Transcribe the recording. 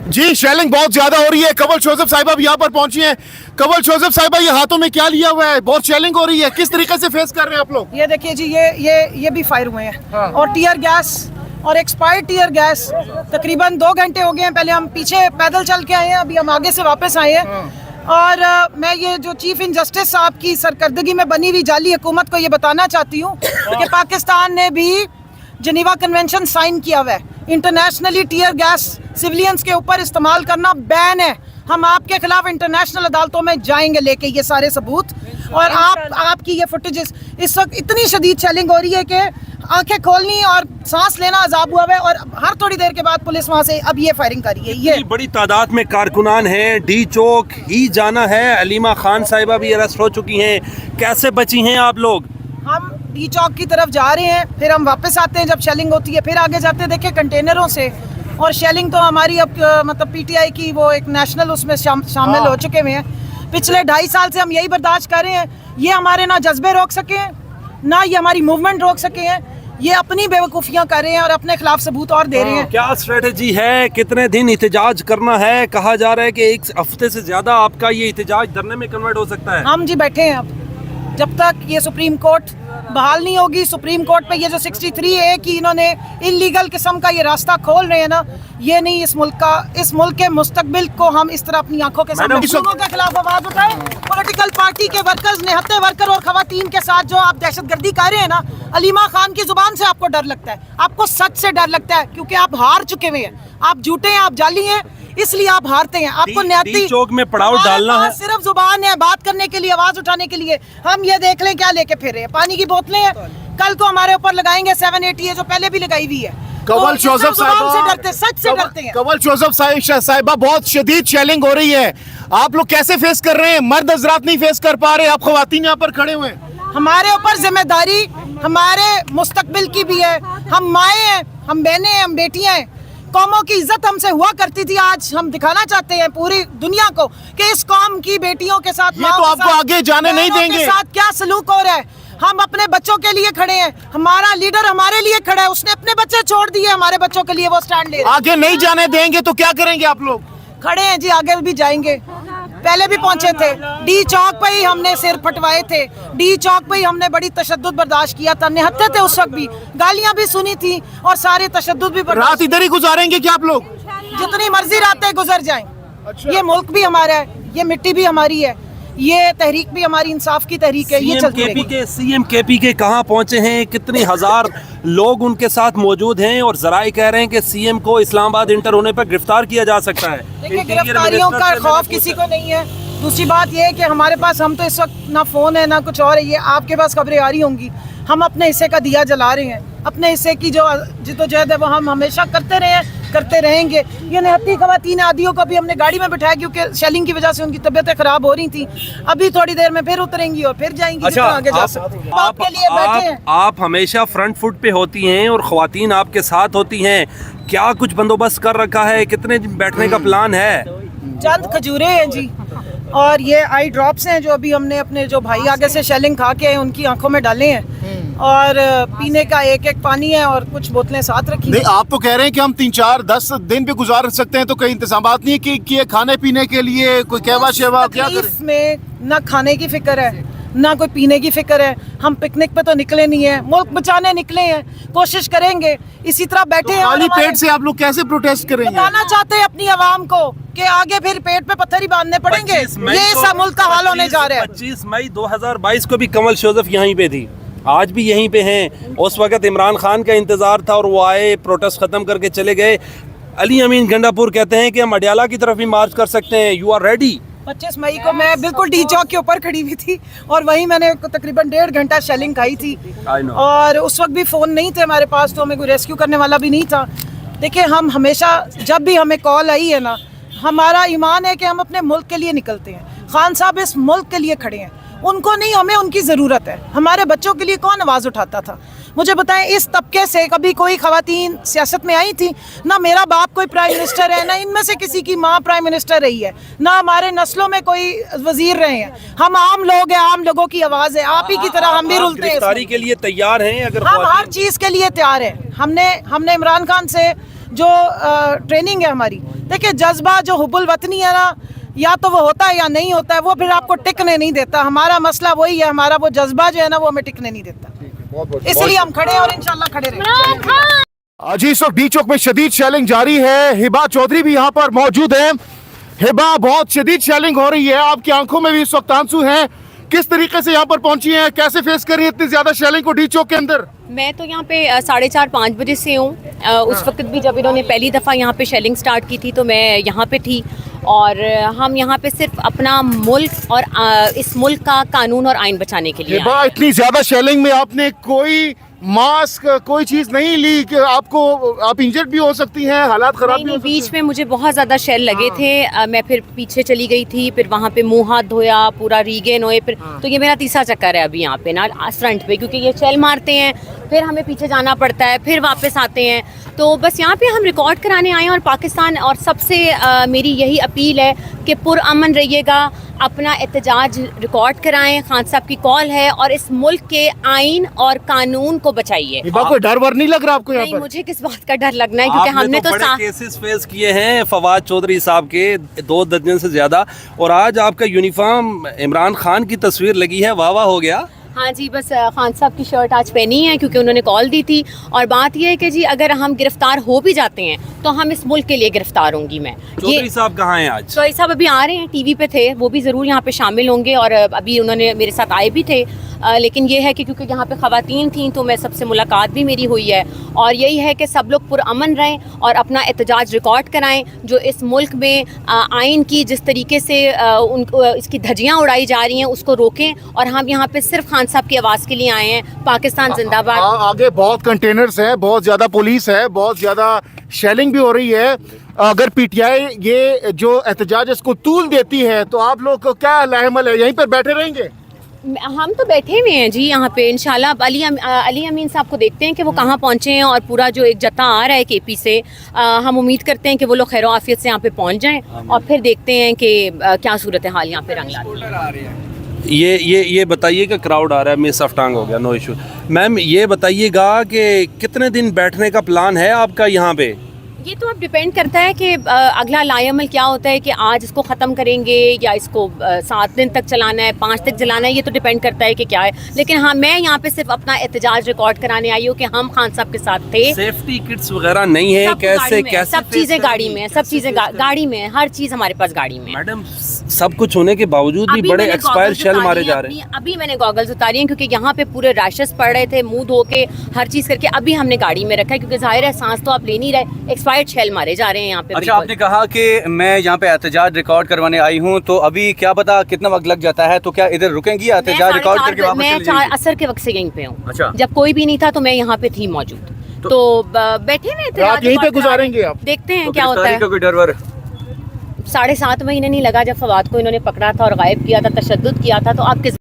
जी shelling बहुत ज्यादा हो रही है। कंवल जोसेफ साहिबा भी यहाँ पर पहुंची हैं। कंवल जोसेफ साहिबा, ये हाथों में क्या लिया हुआ है? बहुत शेलिंग हो रही है, किस तरीके से फेस कर रहे हैं आप लोग? ये देखिए जी, ये भी फायर हुए हैं। हाँ। और टीयर गैस और एक्सपायर्ड टीयर गैस तकरीबन 2 घंटे हो गए हैं। पहले हम पीछे पैदल चल के आए हैं, अभी हम आगे से वापस आए हैं। हाँ। और मैं ये जो चीफ इंजस्टिस साहब की सरकर्दगी में बनी हुई जाली हुकूमत को ये बताना चाहती हूँ कि पाकिस्तान ने भी जनीवा कन्वेंशन साइन किया हुआ है। इंटरनेशनली टीयर गैस सिविलियंस के ऊपर इस्तेमाल करना बैन है। हम आपके खिलाफ इंटरनेशनल अदालतों में जाएंगे लेके ये सारे सबूत। और आपकी ये फुटेजेस, इस वक्त इतनी शदीद शेलिंग हो रही है कि आंखें खोलनी और सांस लेना अजाब हुआ है। और हर थोड़ी देर के बाद पुलिस वहाँ से अब ये फायरिंग कर रही है। ये बड़ी तादाद में कारकुनान हैं, डी चौक ही जाना है। अलीमा खान साहिबा भी अरेस्ट हो चुकी हैं। कैसे बची हैं आप लोग? हम डी चौक की तरफ जा रहे हैं, फिर हम वापस आते हैं जब शेलिंग होती है, फिर आगे जाते हैं देखिए कंटेनरों से। और शेलिंग तो हमारी अब मतलब पीटीआई की वो एक नेशनल उसमें शामिल हो चुके हुए हैं। पिछले 2.5 साल से हम यही बर्दाश्त कर रहे हैं। ये हमारे ना जज्बे रोक सके हैं, ना ये हमारी मूवमेंट रोक सके हैं। ये अपनी बेवकूफ़ियाँ कर रहे हैं और अपने खिलाफ सबूत और दे रहे हैं। क्या स्ट्रेटजी है? कितने दिन एहतजाज करना है? कहा जा रहा है कि 1 हफ्ते से ज्यादा आपका ये एहतजाज धरने में कन्वर्ट हो सकता है। हम जी बैठे हैं अब, जब तक ये सुप्रीम कोर्ट बहाल नहीं होगी। सुप्रीम कोर्ट पे ये जो 63A की इन्होंने इलीगल किस्म का ये रास्ता खोल रहे हैं ना, ये नहीं इस मुल्क के मुस्तकबिल को हम इस तरह अपनी आंखों के सामने लोगों के खिलाफ आवाज उठाएं। पॉलिटिकल पार्टी के वर्कर्स, निहत्ते वर्कर और खवातीन के साथ जो आप दहशतगर्दी कर रहे हैं ना, अलीमा खान की जुबान से आपको डर लगता है, आपको सच से डर लगता है, क्योंकि आप हार चुके हुए हैं। आप झूठे हैं, आप जाली हैं, इसलिए आप हारते हैं। आपको न्याती चौक में पड़ाव डालना है। सिर्फ जुबान है बात करने के लिए, आवाज उठाने के लिए। हम ये देख लें क्या लेके फिर रहे हैं, पानी की बोतलें हैं। कल को हमारे ऊपर लगाएंगे 780 जो पहले भी लगाई हुई है। कंवल जोसेफ साहिबा से डरते, सच से डरते हैं। कंवल जोसेफ साहिबा, बहुत शदीद शेलिंग हो रही है, आप लोग कैसे फेस कर रहे हैं? मर्द हजरात नहीं फेस कर पा रहे, आप खवातीन यहाँ पर खड़े हुए हैं। हमारे ऊपर जिम्मेदारी हमारे मुस्तकबिल की भी है। हम माएँ हैं, हम बहनें हैं, हम बेटियां हैं। कौमों की इज्जत हमसे हुआ करती थी, आज हम दिखाना चाहते हैं पूरी दुनिया को कि इस कौम की बेटियों के साथ, ये तो आपको आगे जाने नहीं देंगे, साथ क्या सलूक हो रहा है। हम अपने बच्चों के लिए खड़े हैं, हमारा लीडर हमारे लिए खड़ा है, उसने अपने बच्चे छोड़ दिए हमारे बच्चों के लिए, वो स्टैंड ले रहे हैं। आगे नहीं जाने देंगे तो क्या करेंगे आप लोग? खड़े हैं जी, आगे भी जाएंगे। पहले भी पहुंचे थे, डी चौक पे ही हमने सिर फटवाए थे, डी चौक पे ही हमने बड़ी तशद्दुद बर्दाश्त किया था। निहत्ते थे उस वक्त भी, गालियां भी सुनी थी और सारे तशद्दुद भी। रात इधर ही गुजारेंगे क्या आप लोग? जितनी मर्जी रातें गुजर जाएं। अच्छा। ये मुल्क भी हमारा है, ये मिट्टी भी हमारी है, ये तहरीक भी हमारी इंसाफ की तहरीक है। ये चलती रहेगी। सीएम केपी के कहाँ पहुंचे हैं? कितनी हजार लोग उनके साथ मौजूद हैं और जराए कह रहे हैं कि सीएम को इस्लामाबाद इंटर होने पर गिरफ्तार किया जा सकता है। देखिए, गिरफ्तारियों का खौफ किसी को नहीं है। दूसरी बात ये है कि हमारे पास, हम तो इस वक्त ना फोन है ना कुछ और है। ये आपके पास खबरें आ रही होंगी, हम अपने हिस्से का दिया जला रहे हैं। अपने हिस्से की जो जिद्दोजहद है वो हम हमेशा करते रहे हैं, करते रहेंगे। ये निहत्ती खवातीन आदियों को भी हमने गाड़ी में बिठाया, क्योंकि शेलिंग की वजह से उनकी तबीयतें खराब हो रही थी। अभी थोड़ी देर में फिर उतरेंगी और फिर जाएंगी। अच्छा, आगे जा सकते हैं। आप हमेशा फ्रंट फुट पे होती हैं और खवातीन आपके साथ होती हैं, क्या कुछ बंदोबस्त कर रखा है? कितने दिन बैठने का प्लान है? चंद खजूरे हैं जी, और ये आई ड्रॉप्स हैं जो अभी हमने अपने जो भाई आगे से शेलिंग खा के उनकी आंखों में डाले हैं। और पीने का एक पानी है और कुछ बोतलें साथ रखी। नहीं, आप तो कह रहे हैं कि हम 3, 4, 10 दिन भी गुजार सकते हैं, तो कई इंतजामात नहीं है कि खाने पीने के लिए कोई कहवा शेवा? क्या करें? में ना खाने की फिक्र है, ना कोई पीने की फिक्र है। हम पिकनिक पे तो निकले नहीं है, मुल्क बचाने निकले हैं, कोशिश करेंगे। इसी तरह बैठे हैं। खाली पेट से आप लोग कैसे प्रोटेस्ट करेंगे? बताना चाहते हैं अपनी आवाम को कि आगे फिर पेट पे पत्थर ही बांधने पड़ेंगे। ये सब मुल्क का हाल होने जा रहा है। 25 मई 2022 को भी कंवल जोसेफ यहीं पे थी, आज भी यहीं पे हैं। उस वक्त इमरान खान का इंतजार था और वो आए, प्रोटेस्ट खत्म करके चले गए। अली अमीन गंडापुर कहते हैं कि हम अडियाला की तरफ भी मार्च कर सकते हैं। You are ready? 25 मई को मैं बिल्कुल डी चौक के ऊपर खड़ी हुई थी और वहीं मैंने तकरीबन 1.5 घंटा शेलिंग खाई थी। और उस वक्त भी फ़ोन नहीं थे हमारे पास, तो हमें कोई रेस्क्यू करने वाला भी नहीं था। देखिए, हम हमेशा जब भी हमें कॉल आई है ना, हमारा ईमान है कि हम अपने मुल्क के लिए निकलते हैं। खान साहब इस मुल्क के लिए खड़े हैं, उनको नहीं, हमें उनकी ज़रूरत है। हमारे बच्चों के लिए कौन आवाज़ उठाता था? मुझे बताएं, इस तबके से कभी कोई खवातीन सियासत में आई थी? ना मेरा बाप कोई प्राइम मिनिस्टर है, ना इनमें से किसी की माँ प्राइम मिनिस्टर रही है, ना हमारे नस्लों में कोई वजीर रहे हैं। हम आम लोग हैं, आम लोगों की आवाज़ है। आप ही की तरह हम भी रुलते हैं। गिरफ्तारी के लिए तैयार हैं? अगर हम हर चीज़ के लिए तैयार हैं। हमने इमरान खान से जो ट्रेनिंग है हमारी, देखिए जज्बा जो हुब्बुल वतनी है ना, या तो वो होता है या नहीं होता है, वो फिर आपको टिकने नहीं देता। हमारा मसला वही है, हमारा वो जज्बा जो है ना वो हमें टिकने नहीं देता, इसलिए हम खड़े हैं और इंशाल्लाह खड़े रहेंगे। आज इस वक्त डी चौक में शदीद शेलिंग जारी है। हिबा चौधरी भी यहाँ पर मौजूद है। हिबा, बहुत शदीद शेलिंग हो रही है, आपकी आंखों में भी इस वक्त आंसू हैं, किस तरीके से यहाँ पर पहुंची हैं, कैसे फेस कर रही है इतनी ज्यादा शेलिंग को डी चौक के अंदर? मैं तो यहाँ पे 4:30-5 बजे से हूँ। उस वक्त भी जब इन्होंने पहली दफ़ा यहाँ पे शेलिंग स्टार्ट की थी तो मैं यहाँ पे थी, और हम यहाँ पे सिर्फ अपना मुल्क और इस मुल्क का कानून और आइन बचाने के लिए हिबा, इतनी ज्यादा शेलिंग में आपने कोई मास्क, कोई चीज नहीं ली कि आपको, आप इंजर्ड भी हो सकती हैं, हालात खराब भी हो सकते हैं? बीच में मुझे बहुत ज़्यादा शेल लगे थे, मैं फिर पीछे चली गई थी, फिर वहाँ पे मुंह हाथ धोया, पूरा रीगेन होए, फिर तो ये मेरा तीसरा चक्कर है अभी यहाँ पे ना फ्रंट पे, क्योंकि ये शेल मारते हैं, फिर हमें पीछे जाना पड़ता है, फिर वापस आते हैं। तो बस यहाँ पे हम रिकॉर्ड कराने आए हैं, और पाकिस्तान, और सबसे मेरी यही अपील है कि पुरअमन रहिएगा, अपना एहतजाज रिकॉर्ड कराएं, खान साहब की कॉल है, और इस मुल्क के आइन और कानून को बचाइए। हिबा, कोई डर वर नहीं लग रहा आपको यहाँ नहीं, पर? मुझे किस बात का डर लगना है, क्योंकि हमने तो बड़े केसेस फेस किए हैं फवाद चौधरी साहब के, 2 दर्जन से ज्यादा, और आज आपका यूनिफॉर्म इमरान खान की तस्वीर लगी है, वाह वाह हो गया। हाँ जी, बस खान साहब की शर्ट आज पहनी है क्योंकि उन्होंने कॉल दी थी। और बात यह है कि जी अगर हम गिरफ्तार हो भी जाते हैं तो हम इस मुल्क के लिए गिरफ्तार होंगी मैं। चौधरी साहब कहाँ हैं आज? चौधरी साहब अभी आ रहे हैं, टीवी पे थे, वो भी ज़रूर यहाँ पे शामिल होंगे, और अभी उन्होंने मेरे साथ आए भी थे। लेकिन ये है कि क्योंकि यहाँ पे ख़वातीन थी तो मैं सबसे मुलाकात भी मेरी हुई है, और यही है कि सब लोग पुरअमन रहें और अपना एहतजाज रिकॉर्ड कराएं। जो इस मुल्क में आइन की जिस तरीके से इसकी धज्जियाँ उड़ाई जा रही हैं उसको रोकें, और हम यहाँ पे सिर्फ खान साहब की आवाज़ के लिए आए हैं। पाकिस्तान जिंदाबाद। आगे बहुत कंटेनर्स हैं, बहुत ज़्यादा पुलिस है, बहुत ज़्यादा शेलिंग भी हो रही है। अगर पीटीआई ये जो एहतजाज इसको तूल देती है तो आप लोग को क्या लाहेमल है, यहीं पर बैठे रहेंगे? हम तो बैठे हुए हैं जी यहाँ पे, इंशाल्लाह अब अली अमीन साहब को देखते हैं कि वो कहाँ पहुँचे हैं, और पूरा जो एक जत्था आ रहा है केपी से, हम उम्मीद करते हैं कि वो लोग खैर आफियत से यहाँ पे पहुँच जाएं, और फिर देखते हैं कि क्या सूरत हाल यहाँ पे रंग लाती है। ये बताइए कि क्राउड आ रहा है, मिस ऑफ टांग हो गया, नो इशू। मैम ये बताइएगा कि कितने दिन बैठने का प्लान है आपका यहाँ पे? ये तो अब डिपेंड करता है कि अगला लाएमल क्या होता है, कि आज इसको ख़त्म करेंगे या इसको 7 दिन तक चलाना है, 5 तक चलाना है, ये तो डिपेंड करता है कि क्या है। लेकिन हाँ, मैं यहाँ पे सिर्फ अपना एहतजाज रिकॉर्ड कराने आई हूँ कि हम खान साहब के साथ थे। सेफ्टी किट्स वगैरह नहीं है? कैसे सब चीज़ें गाड़ी में, सब चीज़ें गाड़ी में, हर चीज़ हमारे पास गाड़ी में। मैडम सब कुछ होने के बावजूद भी बड़े एक्सपायर शेल मारे जा रहे हैं। अभी मैंने गॉगल्स उतारी हैं क्योंकि यहाँ पे पूरे रैशेस पड़ रहे थे, मुंह धो के हर चीज़ करके अभी हमने गाड़ी में रखा है, क्योंकि जाहिर है सांस तो आप ले नहीं रहे, एक्सपायर्ड शेल मारे जा रहे हैं यहाँ पे। अच्छा, आपने कहा कि मैं यहाँ पे एहतजाज रिकॉर्ड करवाने आई हूँ, तो अभी क्या पता कितना वक्त लग जाता है, तो क्या इधर रुकेंगी एहतजाज रिकॉर्ड करके वापस चली जाएंगी? मैं 4 असर के वक्त से यहीं पे हूँ। अच्छा। जब कोई भी नहीं था तो मैं यहाँ पे थी मौजूद, तो बैठे हुए थे। रात यहीं पे गुजारेंगे आप? देखते हैं तो क्या होता है। का कोई डर वर? 7.5 महीने नहीं लगा जब फवाद को इन्होंने पकड़ा था और गायब किया था, तशद्दुद किया था, तो आप किस